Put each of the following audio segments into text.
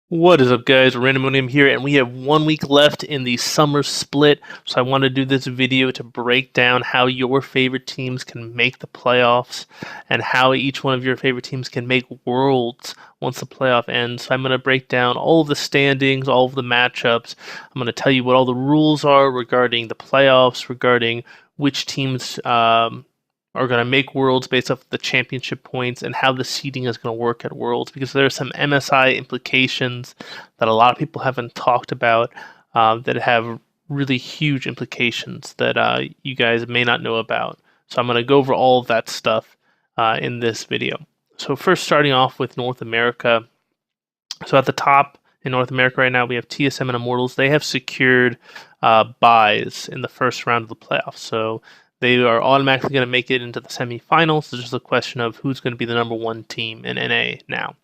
What is up, guys? Randomonium here, and we have 1 week left in the summer split. So I want to do this video to break down how your favorite teams can make the playoffs and how each one of your favorite teams can make worlds once the playoff ends. So I'm going to break down all of the standings, all of the matchups. I'm going to tell you what all the rules are regarding the playoffs, regarding which teams are going to make Worlds based off the championship points and how the seeding is going to work at Worlds, because there are some MSI implications that a lot of people haven't talked about that have really huge implications that you guys may not know about. So I'm going to go over all of that stuff in this video. So first, starting off with North America. So at the top in North America right now, we have TSM and Immortals. They have secured buys in the first round of the playoffs. So they are automatically going to make it into the semifinals. It's just a question of who's going to be the number one team in NA now.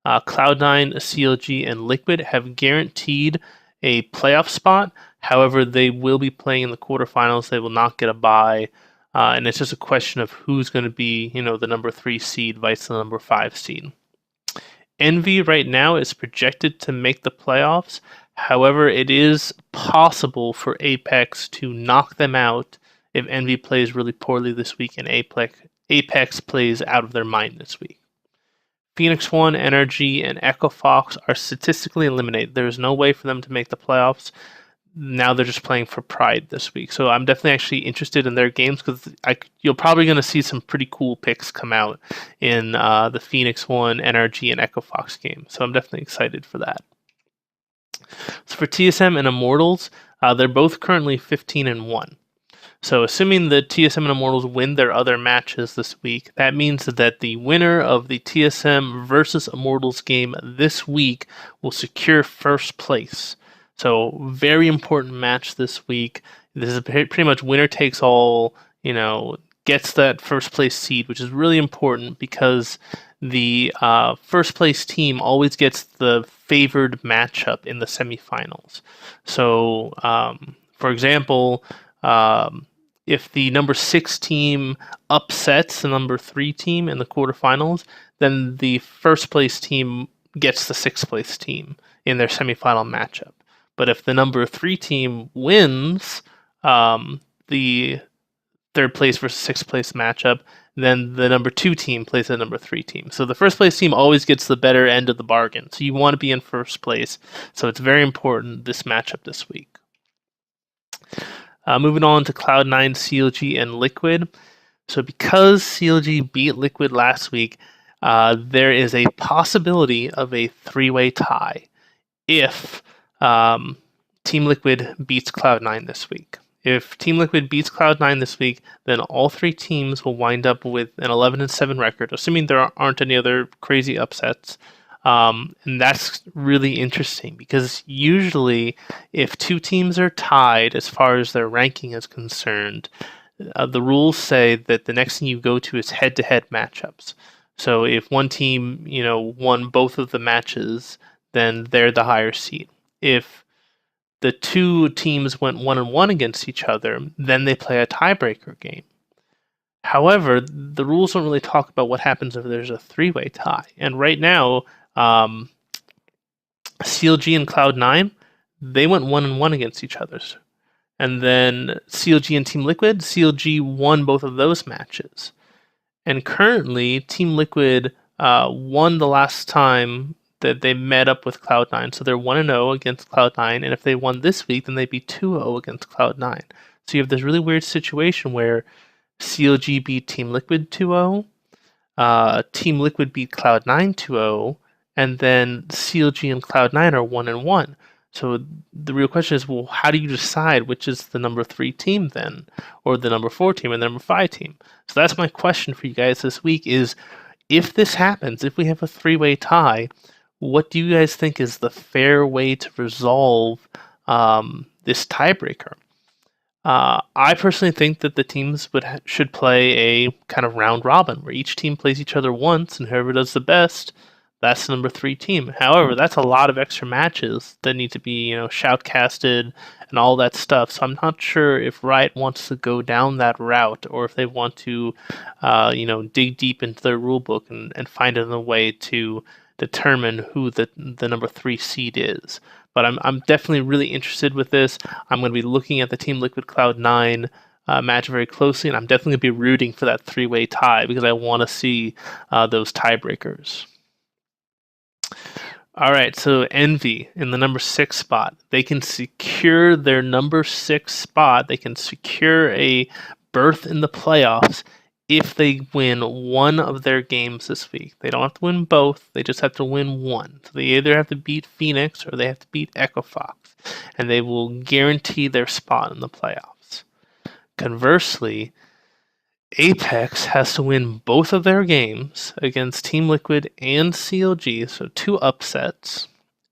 Cloud9, CLG, and Liquid have guaranteed a playoff spot. However, they will be playing in the quarterfinals. They will not get a bye. And it's just a question of who's going to be, the number 3 seed vice the number 5 seed. Envy right now is projected to make the playoffs. However, it is possible for Apex to knock them out if Envy plays really poorly this week and Apex plays out of their mind this week. Phoenix One, NRG, and Echo Fox are statistically eliminated. There is no way for them to make the playoffs. Now they're just playing for pride this week. So I'm definitely actually interested in their games because you're probably going to see some pretty cool picks come out in the Phoenix One, NRG, and Echo Fox game. So I'm definitely excited for that. So for TSM and Immortals, they're both currently 15-1. So assuming the TSM and Immortals win their other matches this week, that means that the winner of the TSM versus Immortals game this week will secure first place. So very important match this week. This is pretty much winner takes all, gets that first place seed, which is really important because the first place team always gets the favored matchup in the semifinals. So, for example, if the number 6 team upsets the number 3 team in the quarterfinals, then the first place team gets the 6th place team in their semifinal matchup. But if the number 3 team wins the 3rd place versus 6th place matchup, then the number 2 team plays the number 3 team. So the first place team always gets the better end of the bargain. So you want to be in first place. So it's very important, this matchup this week. Moving on to Cloud9, CLG, and Liquid. So because CLG beat Liquid last week, there is a possibility of a 3-way tie if Team Liquid beats Cloud9 this week. If Team Liquid beats Cloud9 this week, then all 3 teams will wind up with an 11-7 record, assuming there aren't any other crazy upsets. And that's really interesting because usually if 2 teams are tied as far as their ranking is concerned, the rules say that the next thing you go to is head-to-head matchups. So if one team, won both of the matches, then they're the higher seed. If the 2 teams went 1-1 against each other, then they play a tiebreaker game. However, the rules don't really talk about what happens if there's a 3-way tie. And right now, CLG and Cloud9, they went 1-1 against each other. And then CLG and Team Liquid, CLG won both of those matches. And currently, Team Liquid won the last time that they met up with Cloud9. So they're 1-0 against Cloud9. And if they won this week, then they'd be 2-0 against Cloud9. So you have this really weird situation where CLG beat Team Liquid 2-0, Team Liquid beat Cloud9 2-0, and then CLG and Cloud9 are 1-1. So the real question is, well, how do you decide which is the number 3 team then, or the number 4 team, and the number 5 team? So that's my question for you guys this week is, if this happens, if we have a 3-way tie, what do you guys think is the fair way to resolve this tiebreaker? I personally think that the teams should play a kind of round robin where each team plays each other once, and whoever does the best, that's the number 3 team. However, that's a lot of extra matches that need to be, shoutcasted and all that stuff. So I'm not sure if Riot wants to go down that route or if they want to, dig deep into their rulebook and find a way to determine who the number 3 seed is. But I'm definitely really interested with this. I'm going to be looking at the Team Liquid Cloud9 match very closely, and I'm definitely going to be rooting for that 3-way tie because I want to see those tiebreakers. All right, so Envy in the number 6 spot. They can secure their number 6 spot. They can secure a berth in the playoffs if they win one of their games this week. They don't have to win both. They just have to win one. So they either have to beat Phoenix or they have to beat Echo Fox, and they will guarantee their spot in the playoffs. Conversely, Apex has to win both of their games against Team Liquid and CLG, so 2 upsets,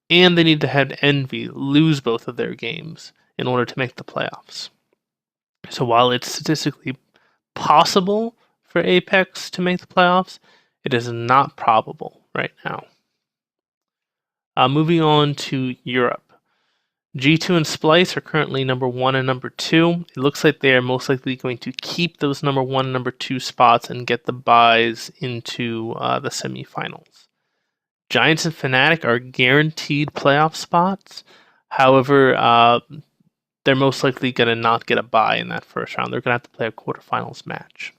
and they need to have Envy lose both of their games in order to make the playoffs. So while it's statistically possible for Apex to make the playoffs, it is not probable right now. Moving on to Europe. G2 and Splyce are currently number 1 and number 2. It looks like they are most likely going to keep those number 1 and number 2 spots and get the buys into the semifinals. Giants and Fnatic are guaranteed playoff spots. However, they're most likely going to not get a bye in that first round. They're going to have to play a quarterfinals match.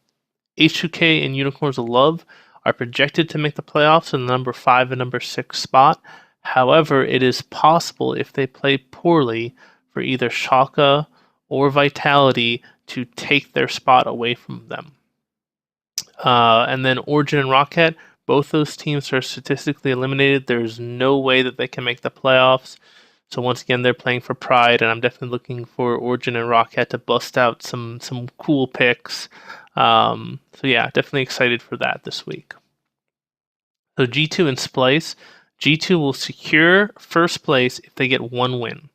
H2K and Unicorns of Love are projected to make the playoffs in the number 5 and number 6 spot. However, it is possible if they play poorly for either Schalke or Vitality to take their spot away from them. And then Origin and Roccat, both those teams are statistically eliminated. There's no way that they can make the playoffs. So once again, they're playing for pride, and I'm definitely looking for Origin and Roccat to bust out some cool picks. So yeah, definitely excited for that this week. So G2 and Splyce. G2 will secure first place if they get 1 win.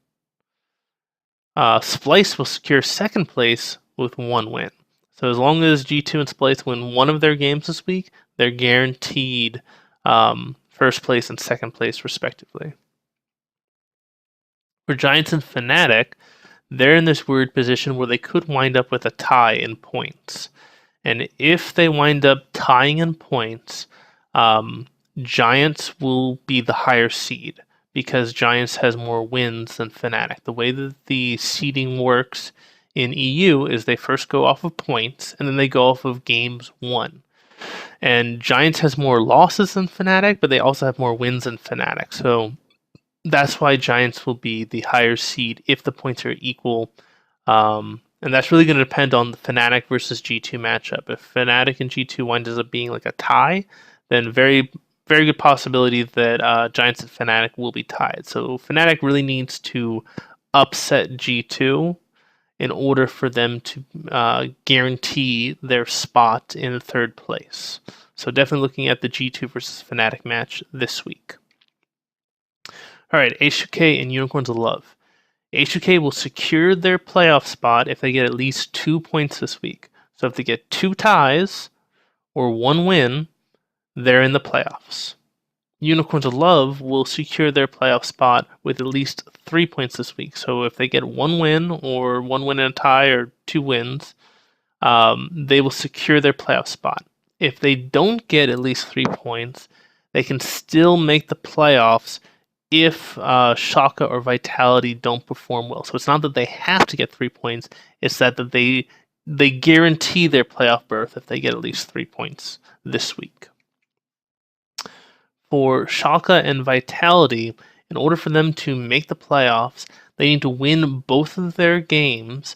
Splyce will secure second place with 1 win. So as long as G2 and Splyce win one of their games this week, they're guaranteed first place and second place respectively. For Giants and Fnatic, they're in this weird position where they could wind up with a tie in points. And if they wind up tying in points, Giants will be the higher seed because Giants has more wins than Fnatic. The way that the seeding works in EU is they first go off of points and then they go off of games won. And Giants has more losses than Fnatic, but they also have more wins than Fnatic. So that's why Giants will be the higher seed if the points are equal. And that's really going to depend on the Fnatic versus G2 matchup. If Fnatic and G2 winds up being like a tie, then very good possibility that Giants and Fnatic will be tied. So Fnatic really needs to upset G2 in order for them to guarantee their spot in third place. So definitely looking at the G2 versus Fnatic match this week. All right, H2K and Unicorns of Love. H2K will secure their playoff spot if they get at least 2 points this week. So if they get 2 ties or 1 win, they're in the playoffs. Unicorns of Love will secure their playoff spot with at least 3 points this week. So if they get 1 win or 1 win and a tie or 2 wins, they will secure their playoff spot. If they don't get at least 3 points, they can still make the playoffs if Schalke or Vitality don't perform well. So it's not that they have to get 3 points, it's that they guarantee their playoff berth if they get at least 3 points this week. For Schalke and Vitality, in order for them to make the playoffs, they need to win both of their games,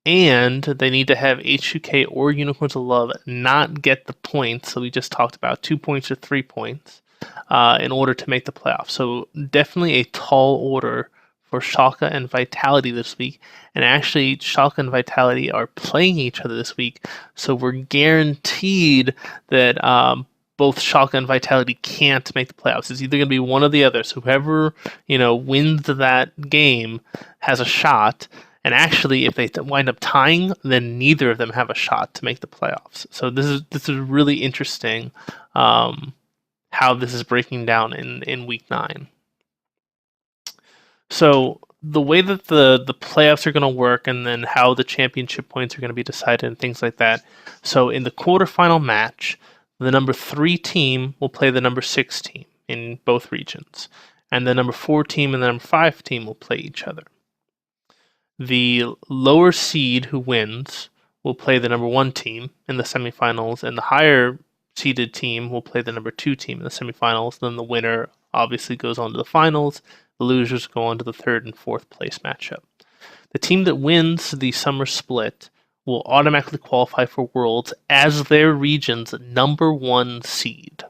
and they need to have H2K or Unicorns of Love not get the points that we just talked about, 2 points or 3 points, in order to make the playoffs. So definitely a tall order for Schalke and Vitality this week. And actually, Schalke and Vitality are playing each other this week, so we're guaranteed that both Schalke and Vitality can't make the playoffs. It's either going to be one or the other. So whoever wins that game has a shot. And actually, if they wind up tying, then neither of them have a shot to make the playoffs. So this is really interesting how this is breaking down in week 9. So the way that the playoffs are going to work, and then how the championship points are going to be decided and things like that. So in the quarterfinal match, the number 3 team will play the number 6 team. in both regions. And the number 4 team and the number 5 team will play each other. The lower seed who wins will play the number 1 team in the semifinals, and the higher seeded team will play the number 2 team in the semifinals. Then the winner obviously goes on to the finals. The losers go on to the 3rd and 4th place matchup. The team that wins the summer split will automatically qualify for Worlds as their region's number 1 seed.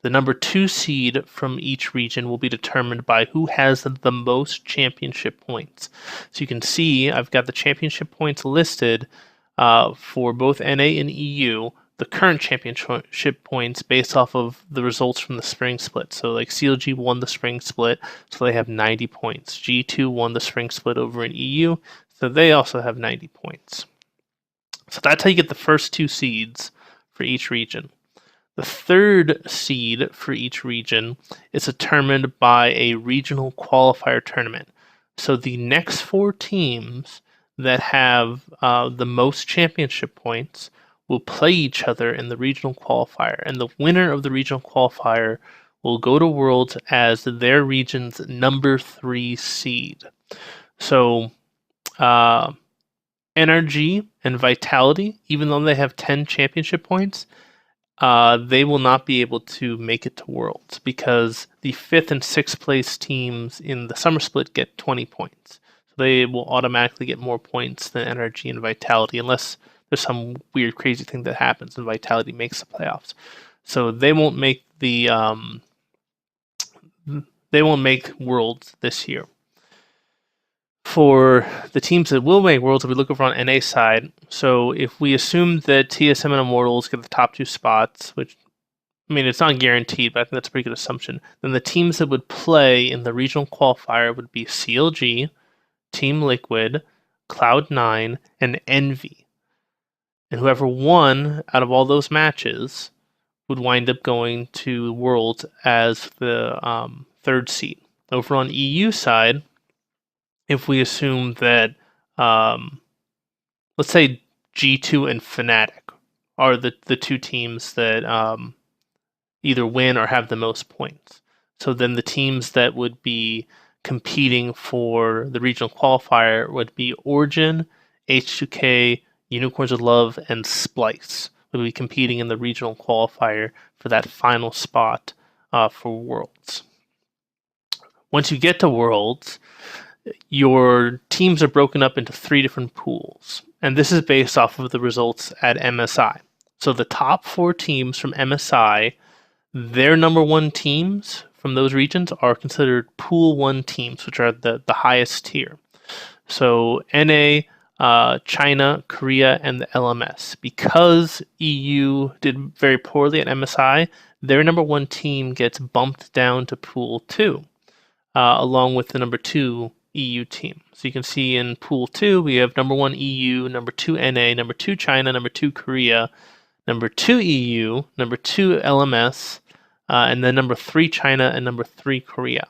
The number 2 seed from each region will be determined by who has the most championship points. So you can see I've got the championship points listed for both NA and EU, the current championship points based off of the results from the spring split. So like CLG won the spring split, so they have 90 points. G2 won the spring split over in EU, so they also have 90 points. So that's how you get the first 2 seeds for each region. The 3rd seed for each region is determined by a regional qualifier tournament. So the next 4 teams that have the most championship points will play each other in the regional qualifier, and the winner of the regional qualifier will go to Worlds as their region's number 3 seed. So NRG and Vitality, even though they have 10 championship points, they will not be able to make it to Worlds because the 5th and 6th place teams in the summer split get 20 points. So they will automatically get more points than NRG and Vitality unless there's some weird crazy thing that happens and Vitality makes the playoffs. So they won't make Worlds this year. For the teams that will make Worlds, we look over on NA side. So if we assume that TSM and Immortals get the top 2 spots, which, I mean, it's not guaranteed, but I think that's a pretty good assumption, then the teams that would play in the regional qualifier would be CLG, Team Liquid, Cloud9, and Envy. And whoever won out of all those matches would wind up going to Worlds as the 3rd seed. Over on EU side, if we assume that, let's say G2 and Fnatic are the 2 teams that either win or have the most points. So then the teams that would be competing for the regional qualifier would be Origin, H2K, Unicorns of Love, and Splice would be competing in the regional qualifier for that final spot for Worlds. Once you get to Worlds, your teams are broken up into 3 different pools, and this is based off of the results at MSI. So the top 4 teams from MSI, their number 1 teams from those regions are considered Pool 1 teams, which are the highest tier. So NA, China, Korea, and the LMS. Because EU did very poorly at MSI, their number 1 team gets bumped down to Pool 2, along with the number 2 EU team. So you can see in Pool 2, we have number 1 EU, number 2 NA, number 2 China, number 2 Korea, number 2 EU, number 2 LMS, and then number 3 China and number 3 Korea.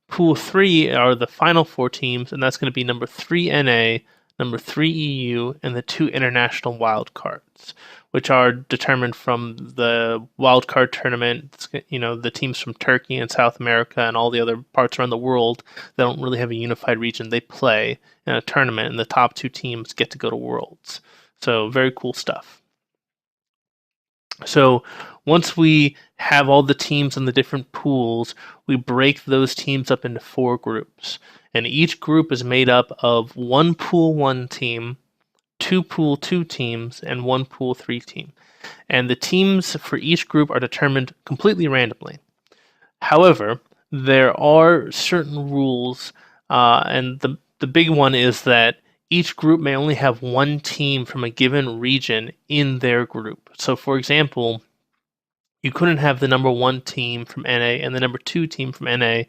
Pool 3 are the final 4 teams, and that's going to be number 3 NA, number 3 EU, and the 2 international wildcards, which are determined from the wildcard tournament. You know, the teams from Turkey and South America and all the other parts around the world that don't really have a unified region, they play in a tournament, and the top 2 teams get to go to Worlds. So very cool stuff. So once we have all the teams in the different pools, we break those teams up into 4 groups. And each group is made up of 1 Pool 1 team, 2 Pool 2 teams, and 1 Pool 3 team. And the teams for each group are determined completely randomly. However, there are certain rules, and the big one is that each group may only have 1 team from a given region in their group. So, for example, you couldn't have the number 1 team from NA and the number 2 team from NA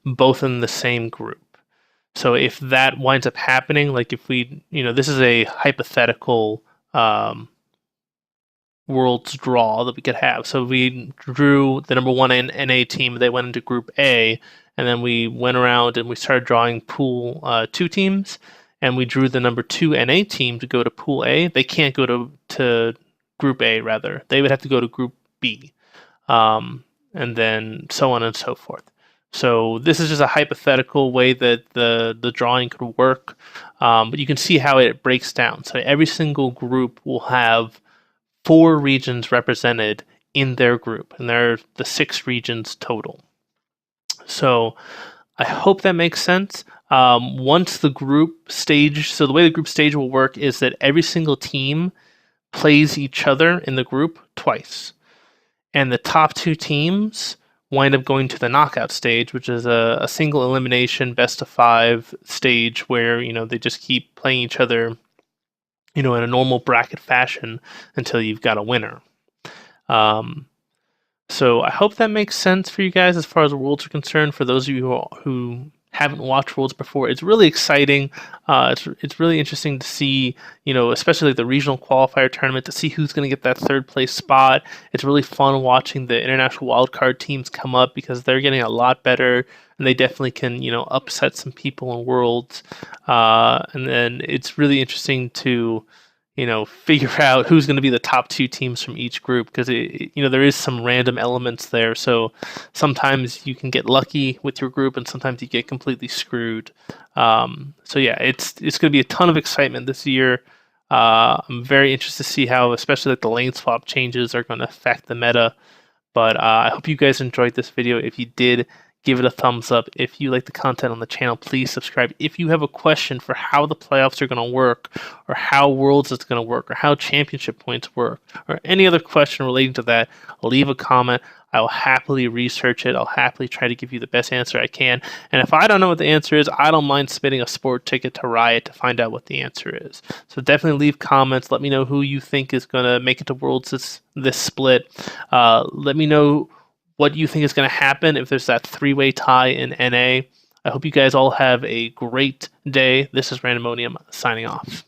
both in the same group. So if that winds up happening, like if we, this is a hypothetical Worlds draw that we could have. So we drew the number 1 NA team, they went into Group A, and then we went around and we started drawing Pool 2 teams, and we drew the number 2 NA team to go to Pool A. They can't go to Group A, rather. They would have to go to Group B. and then so on and so forth. So this is just a hypothetical way that the drawing could work, but you can see how it breaks down. So every single group will have 4 regions represented in their group, and there are the 6 regions total. So I hope that makes sense. Once the group stage, so the way the group stage will work is that every single team plays each other in the group twice, and the top 2 teams wind up going to the knockout stage, which is a single elimination best of 5 stage where they just keep playing each other, in a normal bracket fashion until you've got a winner. So I hope that makes sense for you guys as far as Worlds are concerned. For those of you who haven't watched Worlds before, it's really exciting. It's really interesting to see, especially like the regional qualifier tournament, to see who's going to get that 3rd place spot. It's really fun watching the international wildcard teams come up because they're getting a lot better, and they definitely can, upset some people in Worlds. And then it's really interesting to figure out who's going to be the top 2 teams from each group, because there is some random elements there. So sometimes you can get lucky with your group, and sometimes you get completely screwed. So yeah, it's going to be a ton of excitement this year. I'm very interested to see how, especially like the lane swap changes, are going to affect the meta. But I hope you guys enjoyed this video. If you did, give it a thumbs up. If you like the content on the channel, please subscribe. If you have a question for how the playoffs are going to work, or how Worlds is going to work, or how championship points work, or any other question relating to that, leave a comment. I will happily research it. I'll happily try to give you the best answer I can. And if I don't know what the answer is, I don't mind submitting a sport ticket to Riot to find out what the answer is. So definitely leave comments. Let me know who you think is going to make it to Worlds this split. Let me know what you think is going to happen if there's that 3-way tie in NA. I hope you guys all have a great day. This is Randomonium signing off.